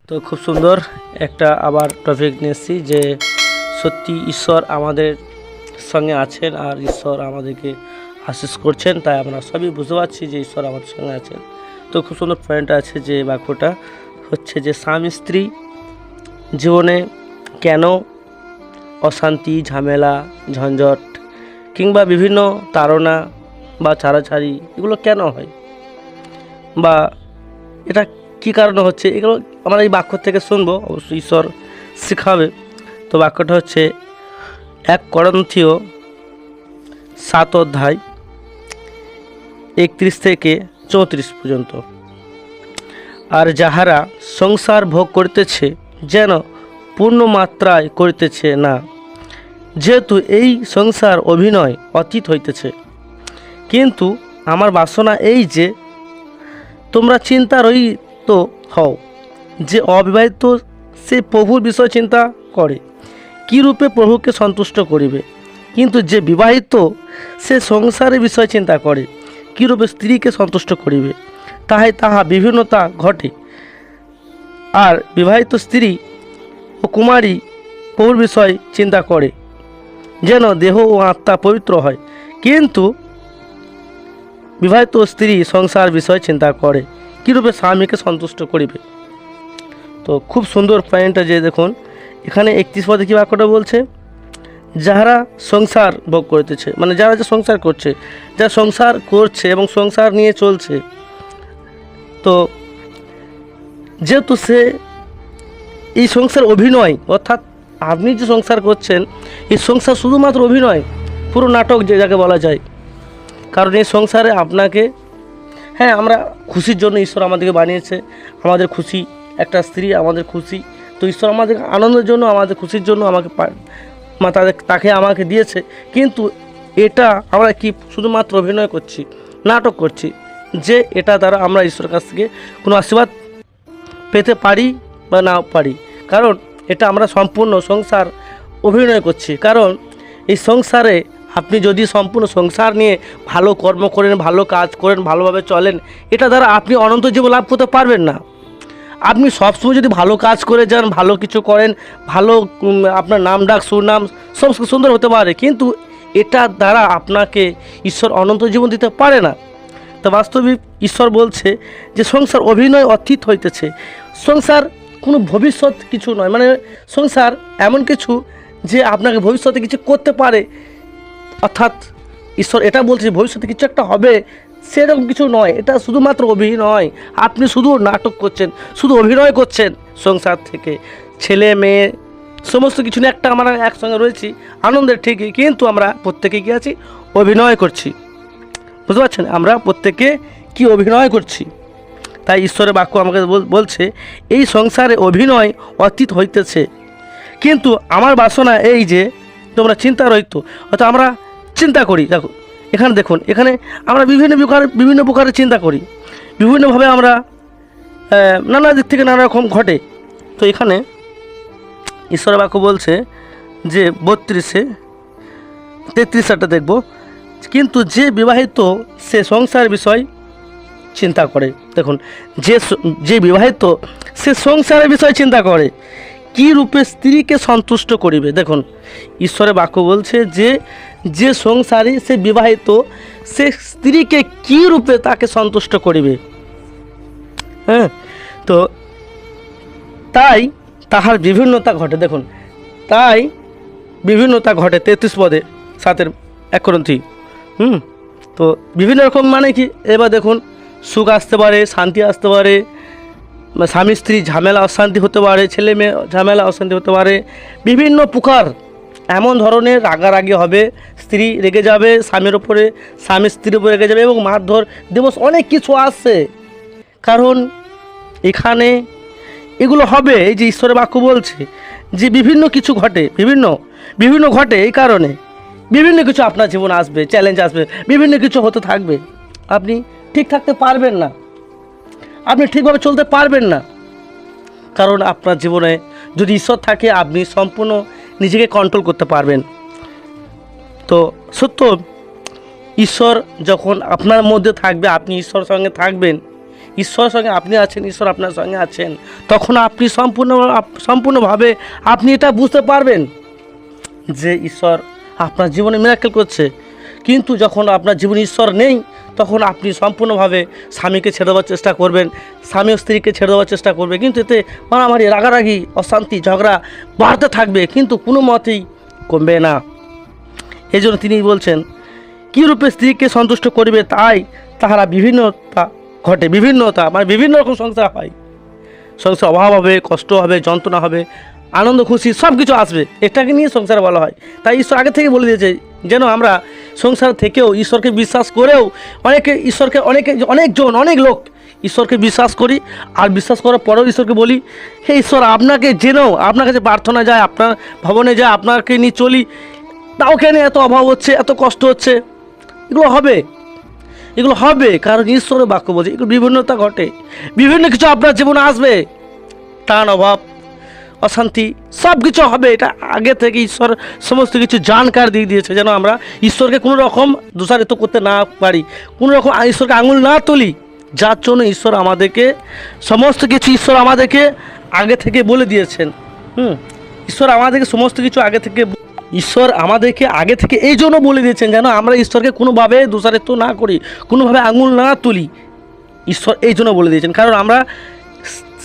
তো খুব সুন্দর একটা আবার টপিক নিয়ে এসেছি যে সত্যি ঈশ্বর আমাদের সঙ্গে আছেন আর ঈশ্বর আমাদেরকে আশীষ করছেন, তাই আমরা সবই বুঝতে পারছি যে ঈশ্বর আমাদের সঙ্গে আছেন। তো খুব সুন্দর পয়েন্ট আছে যে বাক্যটা হচ্ছে যে স্বামী স্ত্রী জীবনে কেন অশান্তি, ঝামেলা, ঝঞ্ঝট কিংবা বিভিন্ন তাড়না বা ছাড়াছাড়ি এগুলো কেন হয় বা এটা কী কারণে হচ্ছে, এগুলো আমরা এই বাক্য থেকে শুনবো, অবশ্যই ঈশ্বর শেখাবে। তো বাক্যটা হচ্ছে 1 করন্থীয় 7 অধ্যায় 31 থেকে 34 পর্যন্ত। আর যাহারা সংসার ভোগ করিতেছে যেন পূর্ণ মাত্রায় করিতেছে না, যেহেতু এই সংসার অভিনয় অতীত হইতেছে। কিন্তু আমার বাসনা এই যে তোমরা চিন্তা রহিত হও, যে অবিবাহিত সে প্রভুর বিষয় চিন্তা করে কী রূপে প্রভুকে সন্তুষ্ট করিবে, কিন্তু যে বিবাহিত সে সংসারের বিষয় চিন্তা করে কী রূপে স্ত্রীকে সন্তুষ্ট করিবে। তাহা বিভিন্নতা ঘটে। আর বিবাহিত স্ত্রী ও কুমারী প্রভুর বিষয় চিন্তা করে যেন দেহ ও আত্মা পবিত্র হয়, কিন্তু বিবাহিত স্ত্রী সংসার বিষয় চিন্তা করে কীরূপে স্বামীকে সন্তুষ্ট করিবে। তো খুব সুন্দর পয়েন্টটা যে দেখুন এখানে 31 পদে কী বাক্যটা বলছে, যারা সংসার ভোগ করতেছে, মানে যারা যে সংসার করছে, যারা সংসার করছে এবং সংসার নিয়ে চলছে, তো যেহেতু সে এই সংসার অভিনয়, অর্থাৎ আপনি যে সংসার করছেন এই সংসার শুধুমাত্র অভিনয়, পুরো নাটক যে যাকে বলা যায়। কারণ এই সংসারে আপনাকে, হ্যাঁ আমরা খুশির জন্য ঈশ্বর আমাদেরকে বানিয়েছে, আমাদের খুশি, একটা স্ত্রী আমাদের খুশি, তো ঈশ্বর আমাদের আনন্দের জন্য, আমাদের খুশির জন্য আমাকে তাকে আমাকে দিয়েছে। কিন্তু এটা আমরা কি শুধুমাত্র অভিনয় করছি, নাটক করছি, যে এটা দ্বারা আমরা ঈশ্বরের কাছ থেকে কোনো আশীর্বাদ পেতে পারি বা নাও পারি। কারণ এটা আমরা সম্পূর্ণ সংসার অভিনয় করছি। কারণ এই সংসারে আপনি যদি সম্পূর্ণ সংসার নিয়ে ভালো কর্ম করেন, ভালো কাজ করেন, ভালোভাবে চলেন, এটা দ্বারা আপনি অনন্ত জীবন লাভ করতে পারবেন না। আপনি সবসময় যদি ভালো কাজ করে যান, ভালো কিছু করেন, ভালো আপনার নাম ডাক সুনাম সব সুন্দর হতে পারে, কিন্তু এটা দ্বারা আপনাকে ঈশ্বর অনন্ত জীবন দিতে পারে না। তো বাস্তবিক ঈশ্বর বলছে যে সংসার অভিনয় অতীত হইতেছে। সংসার কোনো ভবিষ্যৎ কিছু নয়, মানে সংসার এমন কিছু যে আপনাকে ভবিষ্যতে কিছু করতে পারে, অর্থাৎ ঈশ্বর এটা বলছে ভবিষ্যতে কিছু একটা হবে, সেরকম কিছু নয়। এটা শুধুমাত্র অভিনয়, আপনি শুধু নাটক করছেন, শুধু অভিনয় করছেন। সংসার থেকে ছেলে মেয়ে সমস্ত কিছু নিয়ে একটা আমরা একসঙ্গে রয়েছি আনন্দের ঠিকই, কিন্তু আমরা প্রত্যেকে কি আছি, অভিনয় করছি। বুঝতে পারছেন, আমরা প্রত্যেকে কি অভিনয় করছি। তাই ঈশ্বরের বাক্য আমাকে বলছে এই সংসারে অভিনয় অতীত হইতেছে, কিন্তু আমার বাসনা এই যে তোমরা চিন্তা রহিত, অর্থাৎ আমরা চিন্তা করি। দেখো এখানে দেখুন, এখানে আমরা বিভিন্ন প্রকারের চিন্তা করি, বিভিন্নভাবে আমরা নানা দিক থেকে নানা রকম ঘটে। তো এখানে ঈশ্বরের বাক্য বলছে যে 33-টা দেখব, কিন্তু যে বিবাহিত সে সংসার বিষয় চিন্তা করে। দেখুন যে বিবাহিত সে সংসারের বিষয় চিন্তা করে কী রূপে স্ত্রীকে সন্তুষ্ট করিবে। দেখুন ঈশ্বরের বাক্য বলছে যে সংসারী সে বিবাহিত সে স্ত্রীকে কী রূপে তাকে সন্তুষ্ট করিবে। হ্যাঁ, তো তাই তাহার বিভিন্নতা ঘটে। দেখুন তাই বিভিন্নতা ঘটে 33 পদে 7-1 করন্থী। তো বিভিন্ন রকম মানে কি, এবার দেখুন সুখ আসতে পারে, শান্তি আসতে পারে, স্বামী স্ত্রী ঝামেলা অশান্তি হতে পারে, ছেলে মেয়ে ঝামেলা অশান্তি হতে পারে, বিভিন্ন প্রকার এমন ধরনের রাগারাগি হবে, স্ত্রী রেগে যাবে স্বামীর ওপরে, স্বামী স্ত্রীর উপরে রেগে যাবে, এবং মারধর দিবস অনেক কিছু আসে। কারণ এখানে এগুলো হবে, এই যে ঈশ্বরের বাক্য বলছে যে বিভিন্ন কিছু ঘটে, বিভিন্ন ঘটে, এই কারণে বিভিন্ন কিছু আপনার জীবনে আসবে, চ্যালেঞ্জ আসবে, বিভিন্ন কিছু হতে থাকবে। আপনি ঠিক থাকতে পারবেন না, আপনি ঠিকভাবে চলতে পারবেন না। কারণ আপনার জীবনে যদি ঈশ্বর থাকে আপনি সম্পূর্ণ নিজেকে কন্ট্রোল করতে পারবেন। তো সত্য, ঈশ্বর যখন আপনার মধ্যে থাকবে, আপনি ঈশ্বরের সঙ্গে থাকবেন, ঈশ্বরের সঙ্গে আপনি আছেন, ঈশ্বর আপনার সঙ্গে আছেন, তখন আপনি সম্পূর্ণভাবে আপনি এটা বুঝতে পারবেন যে ঈশ্বর আপনার জীবনে মিরাকেল করছে। কিন্তু যখন আপনার জীবনে ঈশ্বর নেই, তখন আপনি সম্পূর্ণভাবে স্বামীকে ছেড়ে দেওয়ার চেষ্টা করবেন, স্বামী ও স্ত্রীকে ছেড়ে দেওয়ার চেষ্টা করবে, কিন্তু এতে মারামারি, রাগারাগি, অশান্তি, ঝগড়া বাড়তে থাকবে, কিন্তু কোনো মতেই কমবে না। এই জন্য তিনি বলছেন, কী রূপে স্ত্রীকে সন্তুষ্ট করিবে, তাই তাহারা বিভিন্নতা ঘটে। বিভিন্নতা মানে বিভিন্ন রকম সংসার হয়, সংসার অভাব হবে, কষ্ট হবে, যন্ত্রণা হবে, আনন্দ খুশি সব কিছু আসবে, এটাকে নিয়ে সংসার বলা হয়। তাই ঈশ্বর আগে থেকে বলে দিয়েছে যেন আমরা সংসার থেকেও ঈশ্বরকে বিশ্বাস করেও অনেক লোক ঈশ্বরকে বিশ্বাস করি, আর বিশ্বাস করার পরেও ঈশ্বরকে বলি, হে ঈশ্বর, আপনাকে জেনেও আপনার কাছে প্রার্থনা যায়, আপনার ভবনে যায়, আপনাকে নিয়ে চলি, তাও কেন এত অভাব হচ্ছে, এত কষ্ট হচ্ছে? এগুলো হবে কারণ ঈশ্বরের বাক্য বলছে এগুলো বিভিন্নতা ঘটে, বিভিন্ন কিছু আপনার জীবনে আসবে, টান, অভাব, অশান্তি সব কিছু হবে। এটা আগে থেকে ঈশ্বর সমস্ত কিছু জানকার দিয়ে দিয়েছে, যেন আমরা ঈশ্বরকে কোনো রকম দোষারোপ করতে না পারি, কোনো রকম ঈশ্বরকে আঙুল না তুলি, যার জন্য ঈশ্বর আমাদেরকে সমস্ত কিছু আগে থেকে বলে দিয়েছেন। ঈশ্বর আমাদেরকে আগে থেকে এই জন্য বলে দিয়েছেন যেন আমরা ঈশ্বরকে কোনোভাবে দোষারোপ না করি, কোনোভাবে আঙুল না তুলি। ঈশ্বর এই জন্য বলে দিয়েছেন, কারণ আমরা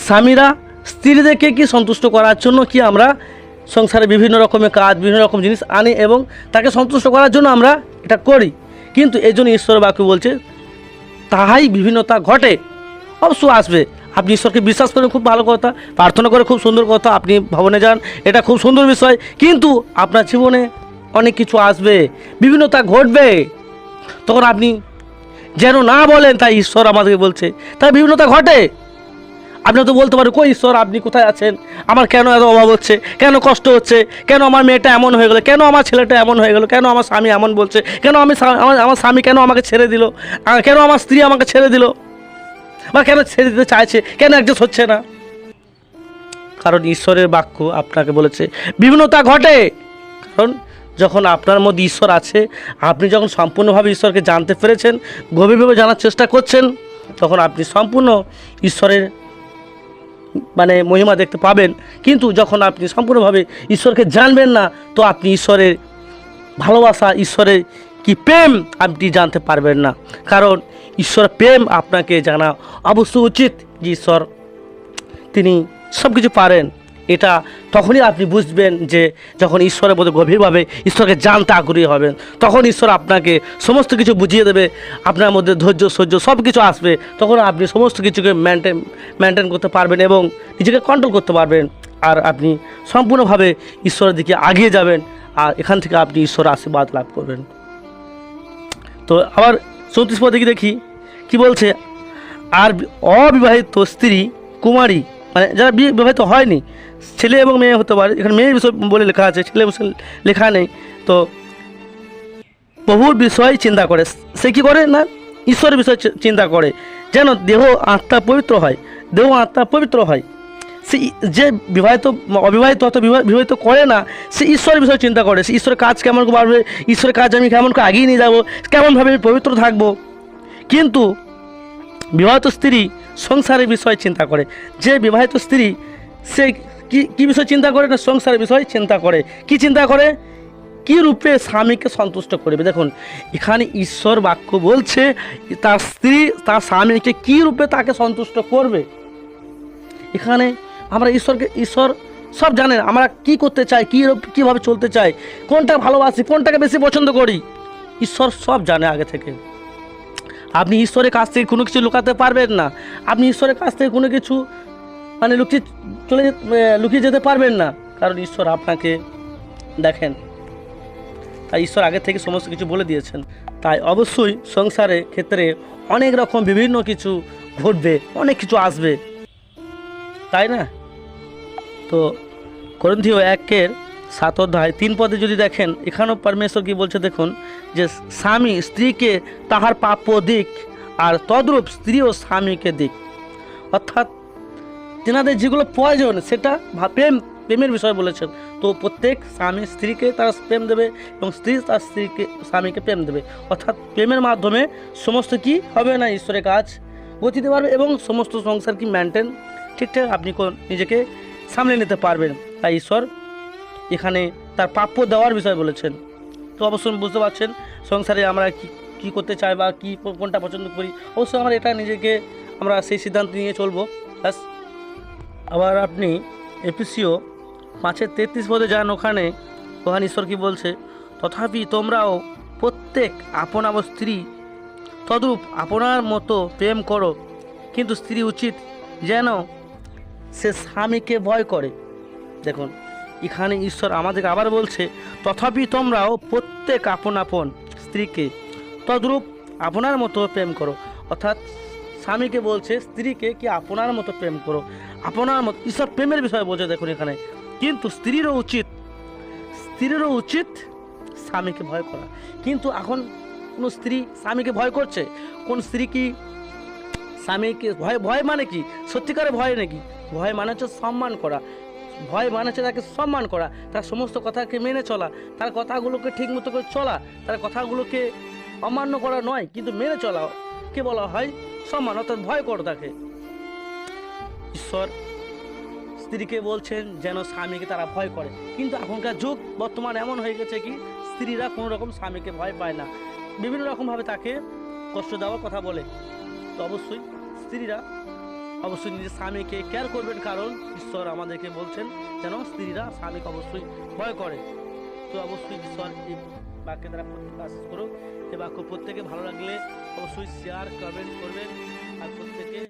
স্বামীরা স্ত্রীদেরকে কি সন্তুষ্ট করার জন্য কি আমরা সংসারে বিভিন্ন রকমের কাজ, বিভিন্ন রকম জিনিস আনি এবং তাকে সন্তুষ্ট করার জন্য আমরা এটা করি। কিন্তু এই জন্য ঈশ্বরের বাক্য বলছে তাহাই বিভিন্নতা ঘটে, অবশ্য আসবে। আপনি ঈশ্বরকে বিশ্বাস করেন, খুব ভালো কথা, প্রার্থনা করে খুব সুন্দর কথা, আপনি ভবনে যান, এটা খুব সুন্দর বিষয়, কিন্তু আপনার জীবনে অনেক কিছু আসবে, বিভিন্নতা ঘটবে, তখন আপনি যেন না বলেন, তাই ঈশ্বর আমাদেরকে বলছে তাই বিভিন্নতা ঘটে। আপনি তো বলতে পারেন, কই ঈশ্বর, আপনি কোথায় আছেন? আমার কেন এত অভাব হচ্ছে, কেন কষ্ট হচ্ছে, কেন আমার মেয়েটা এমন হয়ে গেলো, কেন আমার ছেলেটা এমন হয়ে গেলো, কেন আমার স্বামী এমন বলছে, কেন আমার স্বামী কেন আমাকে ছেড়ে দিল, কেন আমার স্ত্রী আমাকে ছেড়ে দিল, বা কেন ছেড়ে দিতে চাইছে, কেন অ্যাডজাস্ট হচ্ছে না? কারণ ঈশ্বরের বাক্য আপনাকে বলেছে বিভিন্নতা ঘটে। কারণ যখন আপনার মধ্যে ঈশ্বর আছে, আপনি যখন সম্পূর্ণভাবে ঈশ্বরকে জানতে পেরেছেন, গভীরভাবে জানার চেষ্টা করছেন, তখন আপনি সম্পূর্ণ ঈশ্বরের মহিমা দেখতে পাবেন। কিন্তু যখন আপনি সম্পূর্ণভাবে ঈশ্বরকে জানবেন না, তো আপনি ঈশ্বরের ভালোবাসা, ঈশ্বরের কি প্রেম আপনি জানতে পারবেন না। কারণ ঈশ্বর প্রেম আপনাকে জানা অবশ্যই উচিত, যে ঈশ্বর তিনি সব কিছু পারেন। এটা তখনই আপনি বুঝবেন যে যখন ঈশ্বরের মধ্যে গভীরভাবে ঈশ্বরকে জানতে আগ্রহী হবেন, তখন ঈশ্বর আপনাকে সমস্ত কিছু বুঝিয়ে দেবে, আপনার মধ্যে ধৈর্য সহ্য সব কিছু আসবে, তখন আপনি সমস্ত কিছুকে মেনটেন করতে পারবেন এবং নিজেকে কন্ট্রোল করতে পারবেন, আর আপনি সম্পূর্ণভাবে ঈশ্বরের দিকে এগিয়ে যাবেন, আর এখান থেকে আপনি ঈশ্বরের আশীর্বাদ লাভ করবেন। তো আবার 34 পদে দেখি কি বলছে, আর অবিবাহিত স্ত্রী কুমারী, যারা বিবাহিত হয়নি, ছেলে এবং মেয়ে হতে পারে, এখানে মেয়ের বিষয় বলে লেখা আছে, ছেলে বিষয় লেখা নেই, তো প্রভুর বিষয় চিন্তা করে। সে কী করে না, ঈশ্বরের বিষয় চিন্তা করে, যেন দেহ আত্মা পবিত্র হয়। সে যে অবিবাহিত অথবা বিবাহিত করে না, সে ঈশ্বরের বিষয় চিন্তা করে, সে ঈশ্বরের কাজ কেমন বাড়বে, ঈশ্বরের কাজ আমি কেমন করে এগিয়ে নিয়ে যাবো, কেমনভাবে আমি পবিত্র থাকবো। কিন্তু বিবাহিত স্ত্রী সংসারের বিষয় চিন্তা করে। যে বিবাহিত স্ত্রী সে কি বিষয় চিন্তা করে না, সংসারের বিষয় চিন্তা করে। কি চিন্তা করে? কি রূপে স্বামীকে সন্তুষ্ট করবে। দেখুন এখানে ঈশ্বর বাক্য বলছে তার স্ত্রী তার স্বামীকে কি রূপে তাকে সন্তুষ্ট করবে। এখানে আমরা ঈশ্বর সব জানেন, আমরা কি করতে চাই, কীভাবে চলতে চাই, কোনটা ভালোবাসি, কোনটাকে বেশি পছন্দ করি, ঈশ্বর সব জানে আগে থেকে। আপনি ঈশ্বরের কাছ থেকে কোনো কিছু লুকাতে পারবেন না, আপনি ঈশ্বরের কাছ থেকে কোনো কিছু লুকিয়ে যেতে পারবেন না, কারণ ঈশ্বর আপনাকে দেখেন। তাই ঈশ্বর আগে থেকে সমস্ত কিছু বলে দিয়েছেন। তাই অবশ্যই সংসারের ক্ষেত্রে অনেক রকম বিভিন্ন কিছু ঘটবে, অনেক কিছু আসবে, তাই না? তো করিন্থীয় 1:7 পদে যদি দেখেন, এখানেও পরমেশ্বর কি বলছে দেখুন, যে স্বামী স্ত্রীকে তাহার প্রাপ্য দিক, আর তদ্রূপ স্ত্রীও স্বামীকে দিক। অর্থাৎ তেনাদের যেগুলো প্রয়োজন সেটা প্রেমের বিষয় বলেছেন। তো প্রত্যেক স্বামী স্ত্রীকে তারা প্রেম দেবে এবং স্ত্রী তার স্বামীকে প্রেম দেবে। অর্থাৎ প্রেমের মাধ্যমে সমস্ত কি হবে না, ঈশ্বরের কাজ গতি দিতে পারবে এবং সমস্ত সংসার কি মেনটেন ঠিকঠাক আপনি নিজেকে সামলে নিতে পারবেন। তাই ঈশ্বর এখানে তার প্রাপ্য দেওয়ার বিষয় বলেছেন। তো অবশ্যই বুঝতে পারছেন সংসারে আমরা কী করতে চাই বা কী কোনটা পছন্দ করি, অবশ্যই আমরা এটা নিজেকে আমরা সেই সিদ্ধান্ত নিয়ে চলবো। ব্যাস। আবার আপনি এপিসিও 5:33 পদে যান, ওখানে ঈশ্বর কি বলছে, তথাপি তোমরাও প্রত্যেক আপন স্ত্রী তদ্রূপ আপনার মতো প্রেম করো, কিন্তু স্ত্রী উচিত যেন সে স্বামীকে ভয় করে। দেখুন এখানে ঈশ্বর আমাদেরকে আবার বলছে, তথাপি তোমরাও প্রত্যেক আপন স্ত্রীকে তদ্রূপ আপনার মতো প্রেম করো। অর্থাৎ স্বামীকে বলছে স্ত্রীকে কি আপনার মতো প্রেম করো, আপনার মতো। ঈশ্বর প্রেমের বিষয় বলছে দেখুন এখানে। কিন্তু স্ত্রীরও উচিত স্বামীকে ভয় করা। কিন্তু এখন কোনো স্ত্রী স্বামীকে ভয় করছে? কোন স্ত্রী কি স্বামীকে ভয় মানে কি সত্যিকারে ভয় নাকি? ভয় মানে হচ্ছে সম্মান করা, ভয় মানে হচ্ছে তাকে সম্মান করা, তার সমস্ত কথাকে মেনে চলা, তার কথাগুলোকে ঠিক মতো করে চলা, তার কথাগুলোকে অমান্য করা নয়, কিন্তু মেনে চলা কে বলা হয় সম্মান, অর্থাৎ ভয় করো তাকে। ঈশ্বর স্ত্রীকে বলছেন যেন স্বামীকে তারা ভয় করে। কিন্তু এখনকার যুগ বর্তমান এমন হয়ে গেছে কি স্ত্রীরা কোনো রকম স্বামীকে ভয় পায় না, বিভিন্ন রকমভাবে তাকে কষ্ট দেওয়ার কথা বলে। তো অবশ্যই স্ত্রীরা অবশ্যই নিজের স্বামীকে কেয়ার করবেন, কারণ ঈশ্বর আমাদেরকে বলছেন যেন স্ত্রীরা স্বামীকে অবশ্যই ভয় করে। তো অবশ্যই ঈশ্বর এই বাক্যে দ্বারা প্রত্যেকে আশীষ করুক। এই বাক্য প্রত্যেকে ভালো লাগলে অবশ্যই শেয়ার কমেন্ট করবেন আর প্রত্যেকে